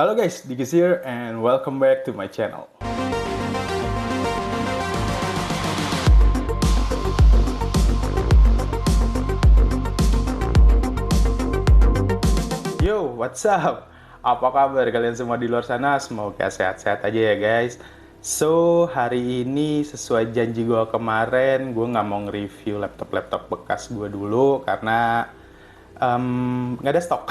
Halo guys, Digis here and welcome back to my channel. Yo, what's up? Apa kabar kalian semua di luar sana? Semoga sehat-sehat aja ya guys. So, hari ini sesuai janji gue kemarin, gue nggak mau nge-review laptop-laptop bekas gue dulu karena nggak ada stok.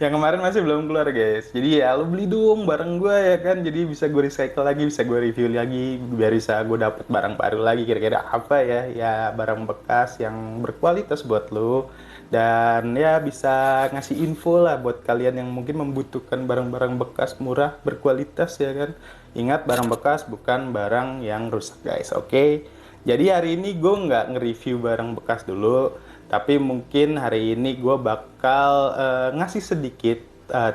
Yang kemarin masih belum keluar guys. Jadi ya lo beli dong bareng gue ya kan. Jadi bisa gue recycle lagi, bisa gue review lagi, biar bisa gue dapet barang baru lagi. Kira-kira apa ya? Ya barang bekas yang berkualitas buat lo. Dan ya bisa ngasih info lah buat kalian yang mungkin membutuhkan barang-barang bekas murah berkualitas ya kan. Ingat barang bekas bukan barang yang rusak guys, oke? Jadi hari ini gue nggak nge-review barang bekas dulu, tapi mungkin hari ini gue bakal ngasih sedikit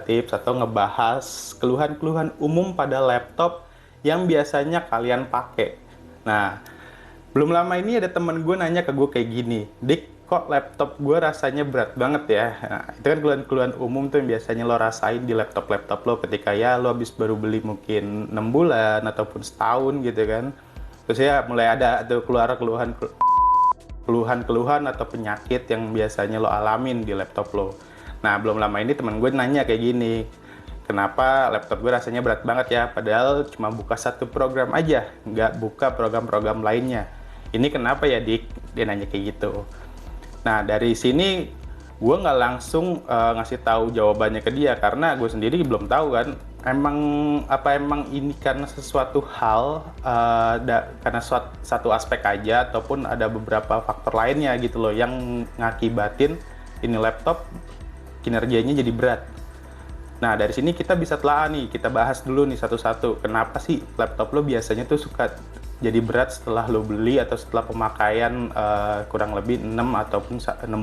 tips atau ngebahas keluhan-keluhan umum pada laptop yang biasanya kalian pakai. Nah, belum lama ini ada temen gue nanya ke gue kayak gini, Dik, kok laptop gue rasanya berat banget ya? Nah, itu kan keluhan-keluhan umum tuh yang biasanya lo rasain di laptop-laptop lo ketika ya lo habis baru beli mungkin 6 bulan ataupun setahun gitu kan. Terus ya mulai ada tuh keluar keluhan-keluhan atau penyakit yang biasanya lo alamin di laptop lo. Nah, belum lama ini temen gue nanya kayak gini, kenapa laptop gue rasanya berat banget ya, padahal cuma buka satu program aja, nggak buka program-program lainnya. Ini kenapa ya, Dik? Dia nanya kayak gitu. Nah, dari sini gue nggak langsung ngasih tahu jawabannya ke dia, karena gue sendiri belum tahu kan, emang ini karena sesuatu hal, karena satu aspek aja, ataupun ada beberapa faktor lainnya gitu loh, yang ngakibatin ini laptop kinerjanya jadi berat. Nah, dari sini kita bisa telah nih, kita bahas dulu nih satu-satu. Kenapa sih laptop lo biasanya tuh suka jadi berat setelah lo beli atau setelah pemakaian kurang lebih 6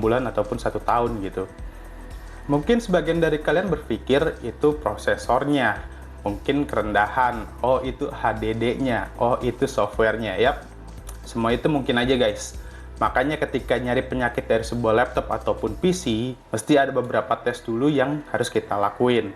bulan ataupun 1 tahun gitu. Mungkin sebagian dari kalian berpikir itu prosesornya, mungkin kerendahan, oh itu HDD-nya, oh itu software-nya. Yap, semua itu mungkin aja guys. Makanya ketika nyari penyakit dari sebuah laptop ataupun PC, mesti ada beberapa tes dulu yang harus kita lakuin.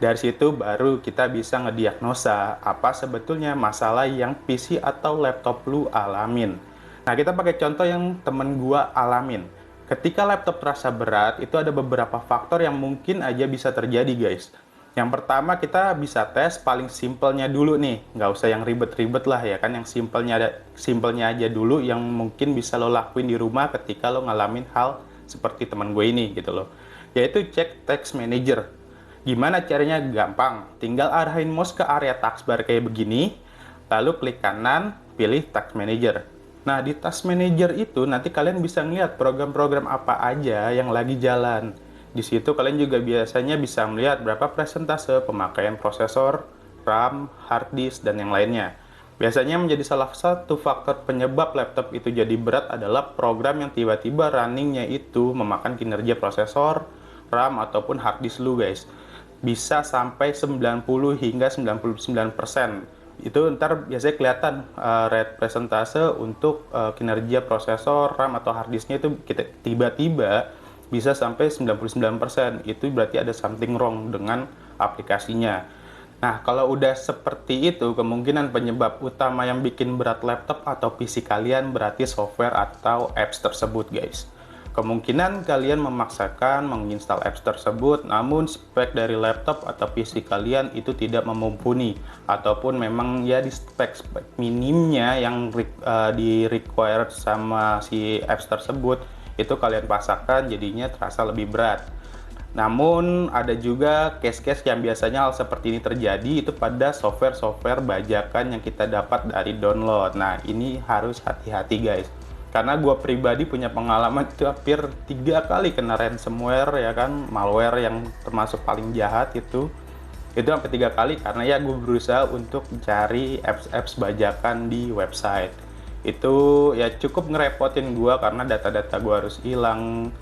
Dari situ baru kita bisa ngediagnosa apa sebetulnya masalah yang PC atau laptop lu alamin. Nah, kita pakai contoh yang temen gua alamin. Ketika laptop terasa berat, itu ada beberapa faktor yang mungkin aja bisa terjadi guys. Yang pertama, kita bisa tes paling simpelnya dulu nih, nggak usah yang ribet-ribet lah ya kan, yang simpelnya aja dulu yang mungkin bisa lo lakuin di rumah ketika lo ngalamin hal seperti teman gue ini gitu loh, yaitu cek Task Manager. Gimana caranya? Gampang, tinggal arahin mouse ke area taskbar kayak begini, lalu klik kanan, pilih Task Manager. Nah, di Task Manager itu nanti kalian bisa ngeliat program-program apa aja yang lagi jalan. Di situ kalian juga biasanya bisa melihat berapa persentase pemakaian prosesor, RAM, hard disk, dan yang lainnya. Biasanya menjadi salah satu faktor penyebab laptop itu jadi berat adalah program yang tiba-tiba runningnya itu memakan kinerja prosesor, RAM, ataupun hard disk lu guys. Bisa sampai 90 hingga 99%. Itu ntar biasanya kelihatan rate persentase untuk kinerja prosesor, RAM, atau hard disknya itu tiba-tiba bisa sampai 99%. Itu berarti ada something wrong dengan aplikasinya. Nah, kalau udah seperti itu, kemungkinan penyebab utama yang bikin berat laptop atau PC kalian berarti software atau apps tersebut guys. Kemungkinan kalian memaksakan menginstal apps tersebut, namun spek dari laptop atau PC kalian itu tidak memumpuni, ataupun memang ya di spek minimnya yang di required sama si apps tersebut itu kalian pasangkan, jadinya terasa lebih berat. Namun ada juga case-case yang biasanya hal seperti ini terjadi itu pada software-software bajakan yang kita dapat dari download. Nah, ini harus hati-hati guys, karena gue pribadi punya pengalaman itu hampir 3 kali kena ransomware ya kan, malware yang termasuk paling jahat itu sampai 3 kali, karena ya gue berusaha untuk mencari apps-apps bajakan di website. Itu ya cukup ngerepotin gue karena data-data gue harus hilang.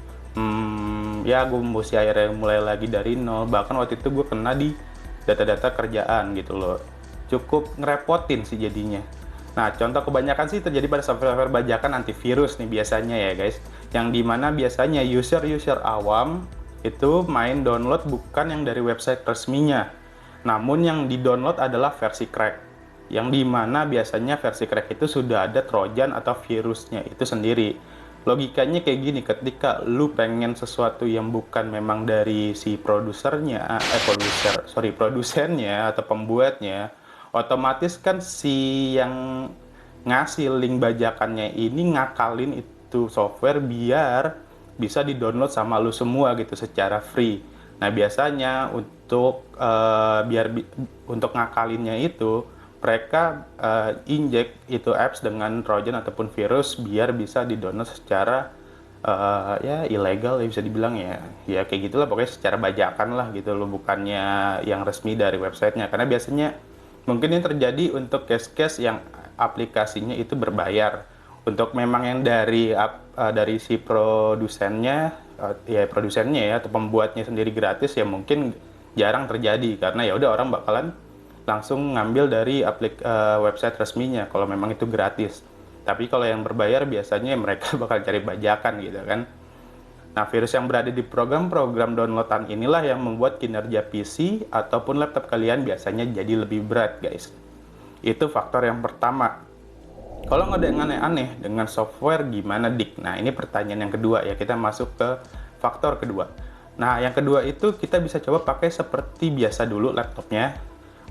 Ya gue mesti akhirnya mulai lagi dari nol. Bahkan waktu itu gue kena di data-data kerjaan gitu loh. Cukup ngerepotin sih jadinya. Nah, contoh kebanyakan sih terjadi pada software bajakan antivirus nih biasanya ya guys. Yang dimana biasanya user-user awam itu main download bukan yang dari website resminya, namun yang di-download adalah versi crack, yang dimana biasanya versi crack itu sudah ada trojan atau virusnya itu sendiri. Logikanya kayak gini, ketika lu pengen sesuatu yang bukan memang dari si produsennya atau pembuatnya, otomatis kan si yang ngasih link bajakannya ini ngakalin itu software biar bisa di-download sama lu semua gitu secara free. Nah, biasanya untuk ngakalinnya itu mereka inject itu apps dengan trojan ataupun virus biar bisa di-download secara ya ilegal ya bisa dibilang ya. Ya kayak gitulah pokoknya secara bajakan lah gitu loh, bukannya yang resmi dari websitenya. Karena biasanya mungkin ini terjadi untuk case-case yang aplikasinya itu berbayar. Untuk memang yang dari si produsennya ya atau pembuatnya sendiri gratis ya mungkin jarang terjadi, karena ya udah orang bakalan langsung ngambil dari website resminya kalau memang itu gratis. Tapi kalau yang berbayar biasanya mereka bakal cari bajakan gitu kan. Nah, virus yang berada di program-program downloadan inilah yang membuat kinerja PC ataupun laptop kalian biasanya jadi lebih berat, guys. Itu faktor yang pertama. Kalau nggak ada yang aneh-aneh dengan software gimana, Dik? Nah, ini pertanyaan yang kedua ya. Kita masuk ke faktor kedua. Nah, yang kedua itu kita bisa coba pakai seperti biasa dulu laptopnya.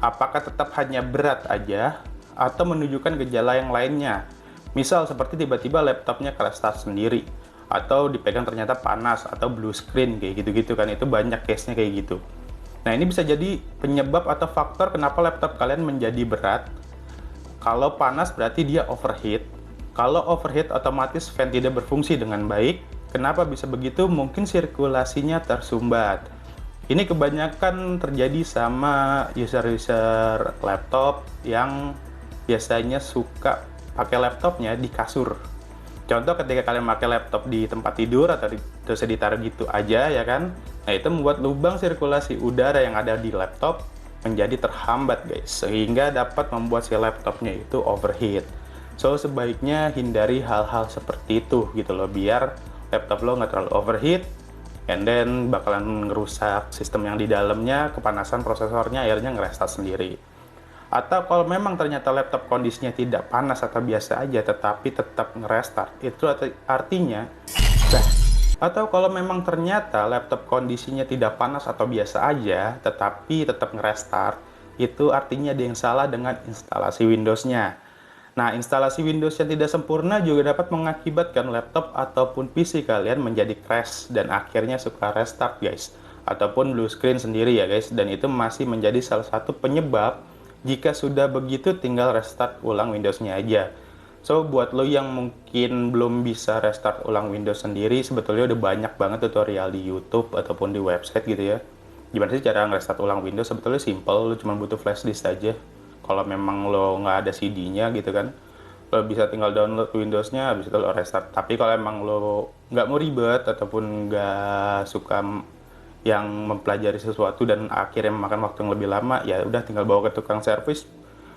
Apakah tetap hanya berat aja atau menunjukkan gejala yang lainnya? Misal seperti tiba-tiba laptopnya crash start sendiri, atau dipegang ternyata panas, atau blue screen, kayak gitu-gitu kan. Itu banyak case-nya kayak gitu. Nah, ini bisa jadi penyebab atau faktor kenapa laptop kalian menjadi berat. Kalau panas berarti dia overheat. Kalau overheat otomatis fan tidak berfungsi dengan baik. Kenapa bisa begitu? Mungkin sirkulasinya tersumbat. Ini kebanyakan terjadi sama user-user laptop yang biasanya suka pakai laptopnya di kasur. Contoh ketika kalian pakai laptop di tempat tidur atau terus ditaruh gitu aja ya kan. Nah, itu membuat lubang sirkulasi udara yang ada di laptop menjadi terhambat, guys, sehingga dapat membuat si laptopnya itu overheat. So, sebaiknya hindari hal-hal seperti itu gitu loh, biar laptop lo nggak terlalu overheat, and then bakalan ngerusak sistem yang di dalamnya, kepanasan prosesornya, akhirnya nge-restart sendiri. Atau kalau memang ternyata laptop kondisinya tidak panas atau biasa aja, tetapi tetap nge-restart, itu artinya atau kalau memang ternyata laptop kondisinya tidak panas atau biasa aja, tetapi tetap nge-restart, itu artinya ada yang salah dengan instalasi Windows-nya. Nah, instalasi Windows yang tidak sempurna juga dapat mengakibatkan laptop ataupun PC kalian menjadi crash dan akhirnya suka restart, guys. Ataupun blue screen sendiri ya, guys. Dan itu masih menjadi salah satu penyebab. Jika sudah begitu, tinggal restart ulang Windows-nya aja. So, buat lo yang mungkin belum bisa restart ulang Windows sendiri, sebetulnya udah banyak banget tutorial di YouTube ataupun di website gitu ya. Gimana sih cara nge-restart ulang Windows? Sebetulnya simple, lo cuma butuh flash disk aja. Kalau memang lo nggak ada CD-nya gitu kan, lo bisa tinggal download Windows-nya, habis itu lo restart. Tapi kalau emang lo nggak mau ribet ataupun nggak suka yang mempelajari sesuatu dan akhirnya memakan waktu yang lebih lama, ya udah tinggal bawa ke tukang servis.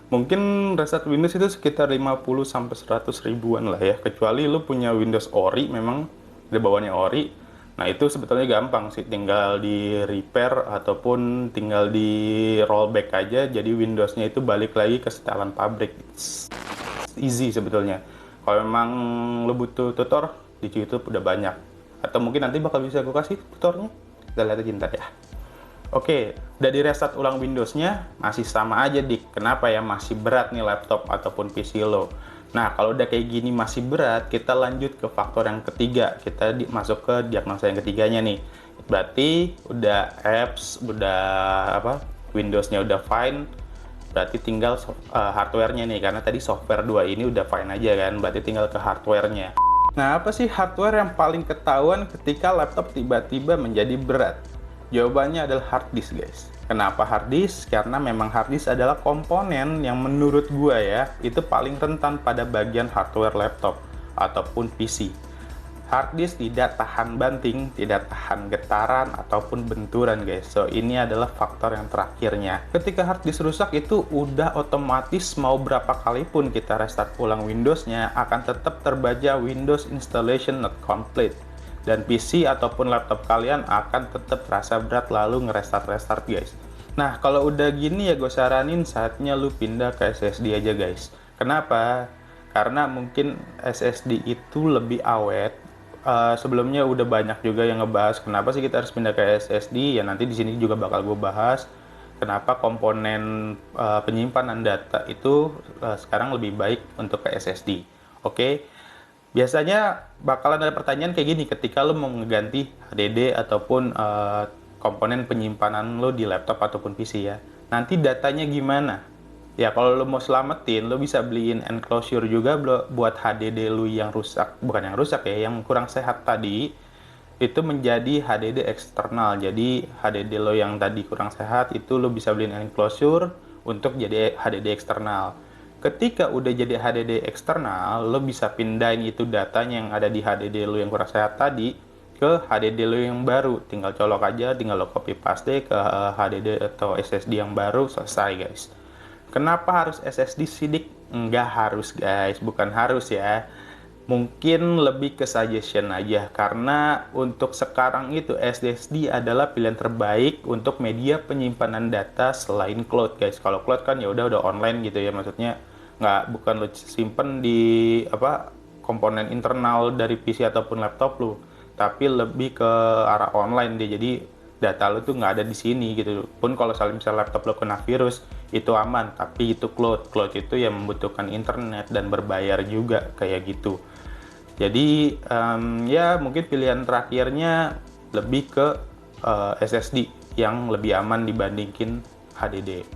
Mungkin restart Windows itu sekitar 50-100 ribuan lah ya, kecuali lu punya Windows Ori, memang ada bawaannya Ori. Nah, itu sebetulnya gampang sih, tinggal di repair ataupun tinggal di rollback aja, jadi Windows-nya itu balik lagi ke setelan pabrik. It's easy sebetulnya. Kalau memang lu butuh tutor, di YouTube udah banyak. Atau mungkin nanti bakal bisa gue kasih tutornya. Kita lihat aja ntar ya. Oke, udah di restart ulang Windows-nya, masih sama aja, Dik. Kenapa ya masih berat nih laptop ataupun PC lo? Nah, kalau udah kayak gini masih berat, kita lanjut ke faktor yang ketiga. Kita masuk ke diagnosa yang ketiganya nih. Berarti udah apps, udah Windows-nya udah fine. Berarti tinggal hardware-nya nih, karena tadi software 2 ini udah fine aja kan. Berarti tinggal ke hardware-nya. Nah, apa sih hardware yang paling ketahuan ketika laptop tiba-tiba menjadi berat? Jawabannya adalah hard disk, guys. Kenapa hard disk? Karena memang hard disk adalah komponen yang menurut gua ya, itu paling rentan pada bagian hardware laptop ataupun PC. Hard disk tidak tahan banting, tidak tahan getaran ataupun benturan, guys. So, ini adalah faktor yang terakhirnya. Ketika hard disk rusak itu udah otomatis mau berapa kali pun kita restart ulang Windows-nya akan tetap terbaca Windows installation not complete. dan PC ataupun laptop kalian akan tetap terasa berat lalu nge-restart guys. Nah, kalau udah gini ya gue saranin saatnya lu pindah ke SSD aja guys. Kenapa? Karena mungkin SSD itu lebih awet. Sebelumnya udah banyak juga yang ngebahas kenapa sih kita harus pindah ke SSD. Ya nanti di sini juga bakal gue bahas kenapa komponen penyimpanan data itu sekarang lebih baik untuk ke SSD. Oke. Biasanya bakalan ada pertanyaan kayak gini ketika lo mau mengganti HDD ataupun komponen penyimpanan lo di laptop ataupun PC ya. Nanti datanya gimana? Ya kalau lo mau selamatin, lo bisa beliin enclosure juga buat HDD lo yang rusak, bukan yang rusak ya, yang kurang sehat tadi, itu menjadi HDD eksternal. Jadi HDD lo yang tadi kurang sehat itu lo bisa beliin enclosure untuk jadi HDD eksternal. Ketika udah jadi HDD eksternal, lo bisa pindahin itu datanya yang ada di HDD lo yang kurang sehat tadi ke HDD lo yang baru. Tinggal colok aja, tinggal lo copy paste ke HDD atau SSD yang baru, selesai guys. Kenapa harus SSD sidik? Nggak harus guys, bukan harus ya. Mungkin lebih ke suggestion aja, karena untuk sekarang itu SSD adalah pilihan terbaik untuk media penyimpanan data selain cloud guys. Kalau cloud kan ya udah online gitu ya, maksudnya bukan lo simpen di komponen internal dari PC ataupun laptop lo, tapi lebih ke arah online dia. Jadi data lo tuh nggak ada di sini gitu. Pun kalau misalnya laptop lo kena virus itu aman, tapi itu cloud itu yang membutuhkan internet dan berbayar juga kayak gitu. Jadi ya mungkin pilihan terakhirnya lebih ke SSD yang lebih aman dibandingin HDD.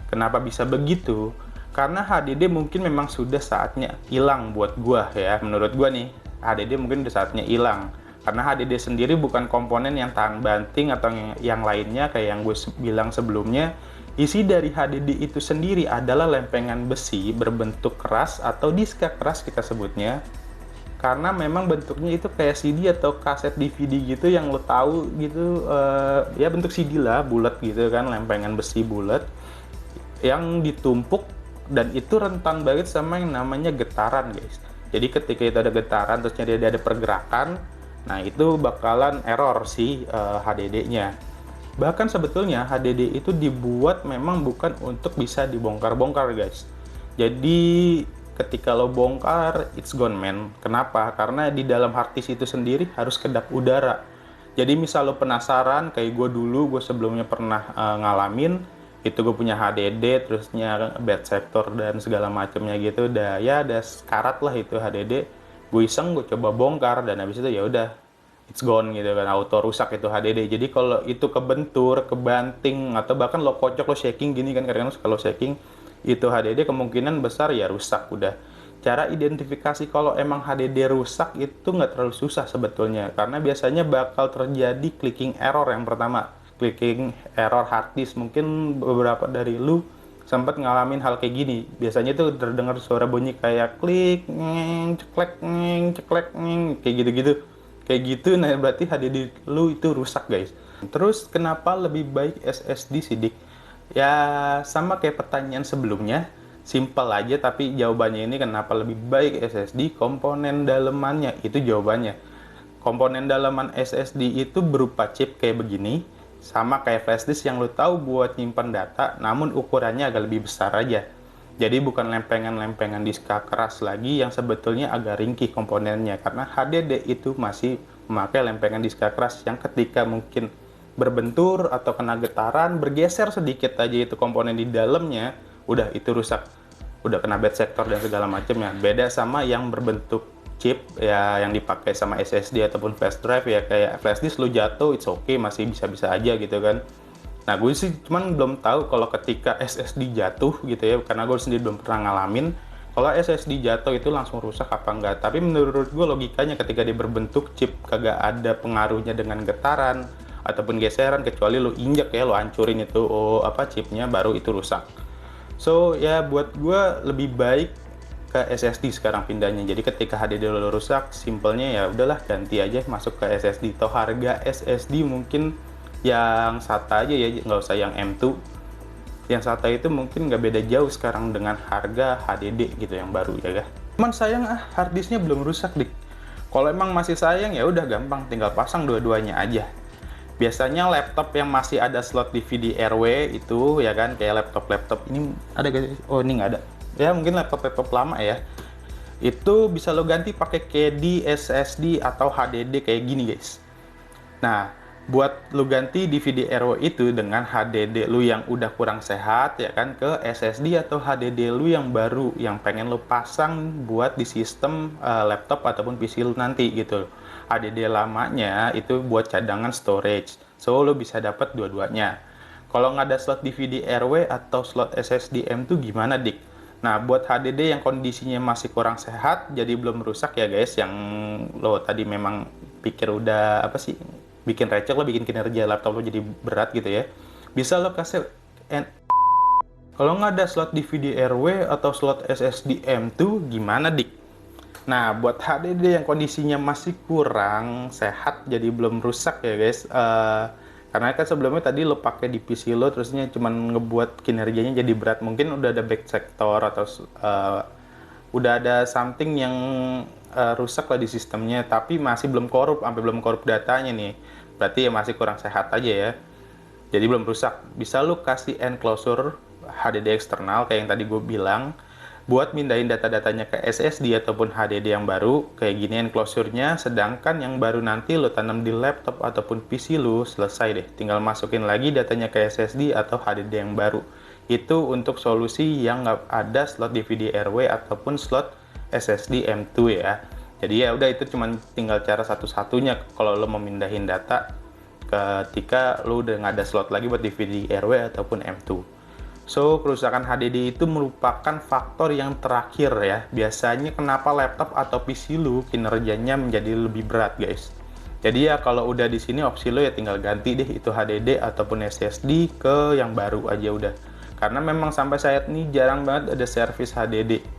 Kenapa bisa begitu? Karena HDD mungkin memang sudah saatnya hilang buat gua ya. Menurut gua nih, HDD mungkin udah saatnya hilang. Karena HDD sendiri bukan komponen yang tahan banting atau yang lainnya kayak yang gue bilang sebelumnya. Isi dari HDD itu sendiri adalah lempengan besi berbentuk keras atau diska keras kita sebutnya. Karena memang bentuknya itu kayak CD atau kaset DVD gitu yang lo tahu gitu, ya bentuk CD lah, bulat gitu kan, lempengan besi bulat yang ditumpuk. Dan itu rentan banget sama yang namanya getaran guys. Jadi ketika itu ada getaran terusnya dia ada pergerakan, nah itu bakalan error si HDD-nya. Bahkan sebetulnya HDD itu dibuat memang bukan untuk bisa dibongkar-bongkar guys. Jadi ketika lo bongkar, it's gone man. Kenapa? Karena di dalam hard disk itu sendiri harus kedap udara. Jadi misal lo penasaran, kayak gue dulu, gue sebelumnya pernah ngalamin itu, gue punya HDD terusnya bed sector dan segala macamnya gitu, udah karat lah itu HDD. Gue iseng, gue coba bongkar dan habis itu ya udah it's gone gitu kan, auto rusak itu HDD. Jadi kalau itu kebentur, kebanting atau bahkan lo kocok, lo shaking gini kan, kadang-kadang kalau shaking itu HDD kemungkinan besar ya rusak udah. Cara identifikasi kalau emang HDD rusak itu nggak terlalu susah sebetulnya, karena biasanya bakal terjadi clicking error yang pertama. Clicking error hard disk. Mungkin beberapa dari lu sempat ngalamin hal kayak gini. Biasanya tuh terdengar suara bunyi kayak klik, ngeng, ceklek, ngeng, ceklek, ngeng, kayak gitu-gitu. Kayak gitu, nah berarti HDD lu itu rusak guys. Terus kenapa lebih baik SSD sidik? Ya sama kayak pertanyaan sebelumnya, simple aja, tapi jawabannya ini kenapa lebih baik SSD, komponen dalemannya itu jawabannya. Komponen dalaman SSD itu berupa chip kayak begini, sama kayak flash disk yang lo tahu buat nyimpan data, namun ukurannya agak lebih besar aja. Jadi bukan lempengan-lempengan diska keras lagi yang sebetulnya agak ringkih komponennya, karena HDD itu masih memakai lempengan diska keras yang ketika mungkin berbentur atau kena getaran, bergeser sedikit aja itu komponen di dalamnya, udah itu rusak. Udah kena bed sector dan segala macamnya. Beda sama yang berbentuk chip ya yang dipakai sama SSD ataupun flash drive ya, kayak flash disk lu jatuh it's okay, masih bisa-bisa aja gitu kan. Nah gue sih cuman belum tahu kalau ketika SSD jatuh gitu ya, karena gue sendiri belum pernah ngalamin kalau SSD jatuh itu langsung rusak apa enggak. Tapi menurut gue logikanya ketika dia berbentuk chip kagak ada pengaruhnya dengan getaran ataupun geseran, kecuali lo injek ya, lo hancurin itu chipnya, baru itu rusak. So ya buat gue lebih baik ke SSD sekarang pindahnya. Jadi ketika HDD lo rusak, simpelnya ya udahlah ganti aja masuk ke SSD. Toh harga SSD mungkin yang SATA aja ya, nggak usah yang M2. Yang SATA itu mungkin nggak beda jauh sekarang dengan harga HDD gitu yang baru ya. Cuman sayang harddisknya belum rusak dik. Kalau emang masih sayang ya udah gampang, tinggal pasang dua-duanya aja. Biasanya laptop yang masih ada slot DVD RW itu ya kan, kayak laptop-laptop ini ada gak sih? Oh ini nggak ada. Ya mungkin laptop-laptop lama ya. Itu bisa lo ganti pakai KD, SSD atau HDD kayak gini guys. Nah, buat lu ganti DVD RW itu dengan HDD lu yang udah kurang sehat ya kan ke SSD atau HDD lu yang baru yang pengen lu pasang buat di sistem laptop ataupun PC lu nanti gitu. HDD lamanya itu buat cadangan storage. So lu bisa dapat dua-duanya. Kalau nggak ada slot DVD RW atau slot SSD M2 gimana, Dik? Nah, buat HDD yang kondisinya masih kurang sehat, jadi belum rusak ya guys, yang lo tadi memang pikir udah apa sih, bikin receh lo, bikin kinerja laptop lo jadi berat gitu ya, bisa lo kasih kalau nggak ada slot DVD RW atau slot SSD M2 gimana, Dik? Nah, buat HDD yang kondisinya masih kurang sehat, jadi belum rusak ya guys, karena kan sebelumnya tadi lo pakai di PC lo, terusnya cuman ngebuat kinerjanya jadi berat, mungkin udah ada back sector atau udah ada something yang rusak lah di sistemnya, tapi masih belum korup, sampai belum korup datanya nih, berarti ya masih kurang sehat aja ya. Jadi belum rusak. Bisa lu kasih enclosure HDD eksternal kayak yang tadi gue bilang buat mindahin data-datanya ke SSD ataupun HDD yang baru. Kayak gini enclosure-nya, sedangkan yang baru nanti lu tanam di laptop ataupun PC lu selesai deh. Tinggal masukin lagi datanya ke SSD atau HDD yang baru. Itu untuk solusi yang nggak ada slot DVD RW ataupun slot SSD M2 ya. Jadi ya udah, itu cuman tinggal cara satu-satunya kalau lo mau mindahin data ketika lo udah nggak ada slot lagi buat DVD RW ataupun M2. So, kerusakan HDD itu merupakan faktor yang terakhir ya. Biasanya kenapa laptop atau PC lo kinerjanya menjadi lebih berat, guys. Jadi ya kalau udah di sini opsi lo ya tinggal ganti deh itu HDD ataupun SSD ke yang baru aja udah. Karena memang sampai saat ini jarang banget ada servis HDD.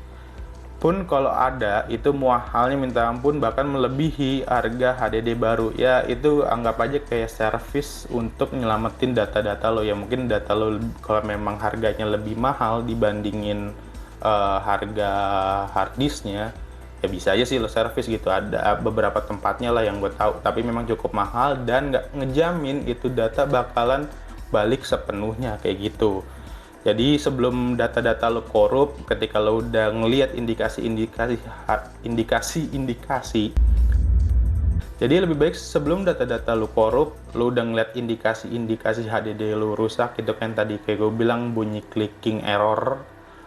Pun kalau ada, itu mahalnya minta ampun, bahkan melebihi harga HDD baru. Ya, itu anggap aja kayak servis untuk nyelamatin data-data lo. Ya, mungkin data lo kalau memang harganya lebih mahal dibandingin harga harddisknya, ya bisa aja sih lo servis gitu. Ada beberapa tempatnya lah yang gue tahu, tapi memang cukup mahal dan nggak ngejamin itu data bakalan balik sepenuhnya kayak gitu. Jadi sebelum data-data lo korup, ketika lo udah ngelihat indikasi-indikasi, jadi lebih baik sebelum data-data lo korup, lo udah ngeliat indikasi-indikasi HDD lo rusak, itu kan tadi kayak gue bilang bunyi clicking error,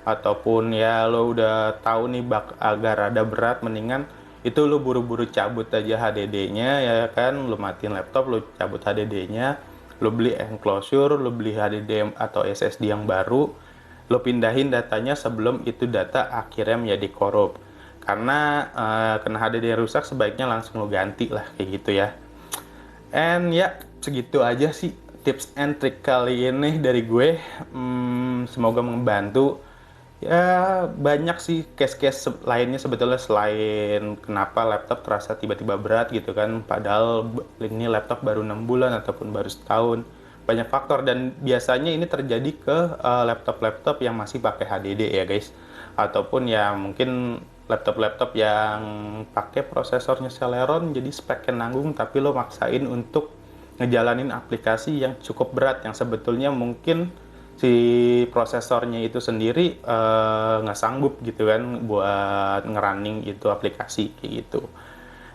ataupun ya lo udah tahu nih agar ada berat, mendingan itu lo buru-buru cabut aja HDD-nya ya kan, lo matiin laptop, lo cabut HDD-nya, lo beli enclosure, lo beli HDD atau SSD yang baru, lo pindahin datanya sebelum itu data akhirnya menjadi korup. Karena kena HDD yang rusak, sebaiknya langsung lo ganti lah kayak gitu ya. And ya, segitu aja sih tips and trick kali ini dari gue. Semoga membantu. Ya, banyak sih case-case lainnya sebetulnya selain kenapa laptop terasa tiba-tiba berat gitu kan, padahal ini laptop baru 6 bulan ataupun baru setahun. Banyak faktor, dan biasanya ini terjadi ke laptop-laptop yang masih pakai HDD ya guys, ataupun ya mungkin laptop-laptop yang pakai prosesornya Celeron, jadi speknya nanggung tapi lo maksain untuk ngejalanin aplikasi yang cukup berat, yang sebetulnya mungkin si prosesornya itu sendiri nggak sanggup gitu kan buat ngerunning itu aplikasi kayak gitu.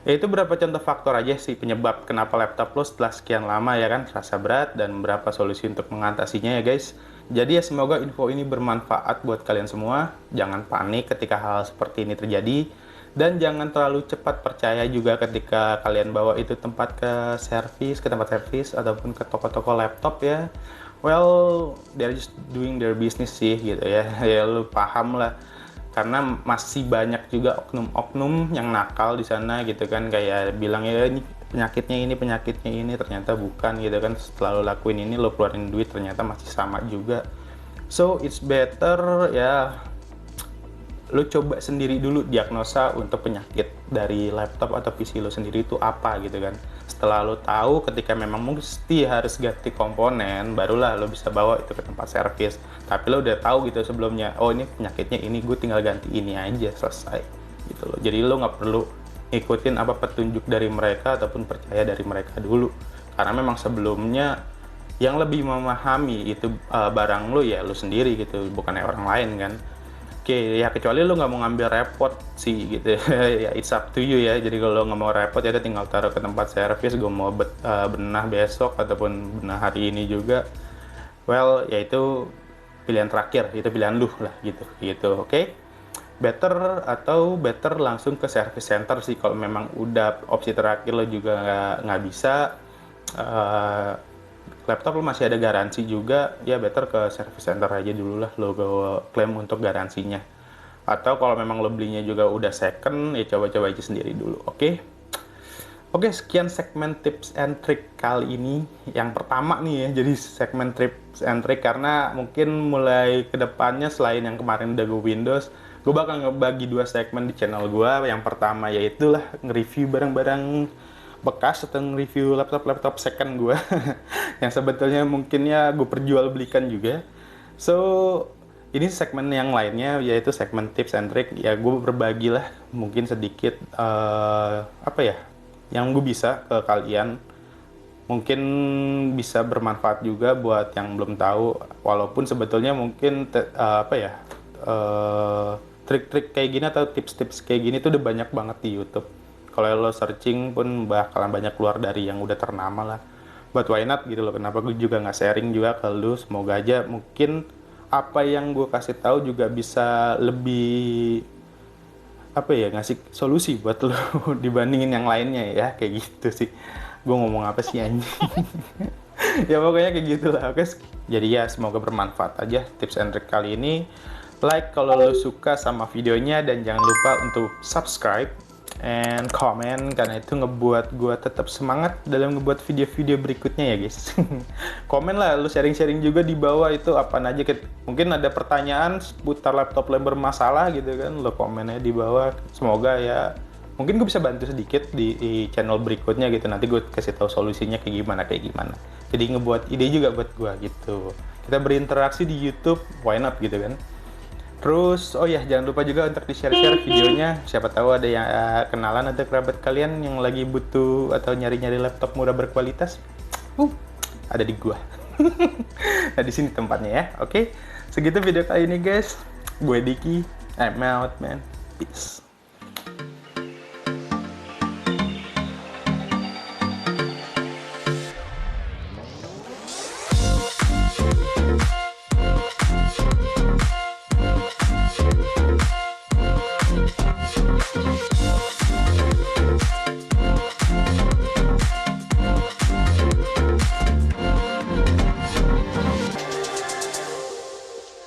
Ya, itu berapa contoh faktor aja sih penyebab kenapa laptop lo setelah sekian lama ya kan terasa berat, dan berapa solusi untuk mengatasinya ya guys. Jadi ya semoga info ini bermanfaat buat kalian semua. Jangan panik ketika hal seperti ini terjadi, dan jangan terlalu cepat percaya juga ketika kalian bawa itu tempat ke tempat servis ataupun ke toko-toko laptop ya. Well, they're just doing their business sih gitu ya. Ya lu paham lah. Karena masih banyak juga oknum-oknum yang nakal di sana gitu kan, kayak bilang ya ini penyakitnya ini, ternyata bukan gitu kan. Setelah lo lakuin ini, lo keluarin duit, ternyata masih sama juga. So it's better ya lo coba sendiri dulu diagnosa untuk penyakit dari laptop atau PC lo sendiri itu apa gitu kan. Setelah lo tahu ketika memang mesti harus ganti komponen, barulah lo bisa bawa itu ke tempat servis. Tapi lo udah tahu gitu sebelumnya, oh ini penyakitnya ini, gue tinggal ganti ini aja, selesai gitu loh. Jadi lo nggak perlu ngikutin apa petunjuk dari mereka ataupun percaya dari mereka dulu. Karena memang sebelumnya yang lebih memahami itu barang lu ya lu sendiri gitu, bukannya orang lain kan. Oke, ya kecuali lu nggak mau ngambil repot sih gitu. Ya it's up to you ya. Jadi kalau nggak mau repot ya udah tinggal taruh ke tempat servis. Gue mau benah besok ataupun benah hari ini juga. Well, ya itu pilihan terakhir, itu pilihan lu lah gitu. Oke. Better langsung ke service center sih kalau memang udah opsi terakhir lo juga nggak bisa. Laptop lo masih ada garansi juga, ya better ke service center aja dulu lah, lo klaim untuk garansinya. Atau kalau memang lo belinya juga udah second, ya coba-coba aja sendiri dulu, oke? Oke, sekian segmen tips and trick kali ini. Yang pertama nih ya, jadi segmen tips and trick karena mungkin mulai kedepannya selain yang kemarin udah gue Windows, gue bakal ngebagi 2 segmen di channel gue. Yang pertama yaitu lah nge-review barang-barang bekas atau nge-review laptop second gue yang sebetulnya mungkin ya gue perjualbelikan juga. So, ini segmen yang lainnya yaitu segmen tips and trick. Ya gue berbagi lah mungkin sedikit apa ya yang gue bisa ke kalian, mungkin bisa bermanfaat juga buat yang belum tahu, walaupun sebetulnya mungkin apa ya trik-trik kayak gini atau tips-tips kayak gini tuh udah banyak banget di YouTube. Kalau lo searching pun bakalan banyak keluar dari yang udah ternama lah. But why not gitu loh, kenapa gue juga nggak sharing juga ke lu, semoga aja mungkin apa yang gue kasih tahu juga bisa lebih apa ya, ngasih solusi buat lo dibandingin yang lainnya ya, kayak gitu sih. Gue ngomong apa sih anjing. Ya pokoknya kayak gitulah. Oke, jadi ya semoga bermanfaat aja tips and trick kali ini. Like kalau lo suka sama videonya, dan jangan lupa untuk subscribe and comment karena itu ngebuat gue tetap semangat dalam ngebuat video-video berikutnya ya guys. Komen lah, lu sharing-sharing juga di bawah itu apa aja, mungkin ada pertanyaan seputar laptop lo bermasalah gitu kan, lo komennya di bawah. Semoga ya mungkin gue bisa bantu sedikit di channel berikutnya gitu, nanti gue kasih tahu solusinya kayak gimana, jadi ngebuat ide juga buat gue gitu. Kita berinteraksi di YouTube, why not gitu kan. Terus, oh ya, jangan lupa juga untuk di-share-share videonya. Siapa tahu ada yang kenalan atau kerabat kalian yang lagi butuh atau nyari-nyari laptop murah berkualitas. Ada di gua. Nah, di sini tempatnya ya. Oke, segitu video kali ini guys. Gue Diki, I'm out man. Peace.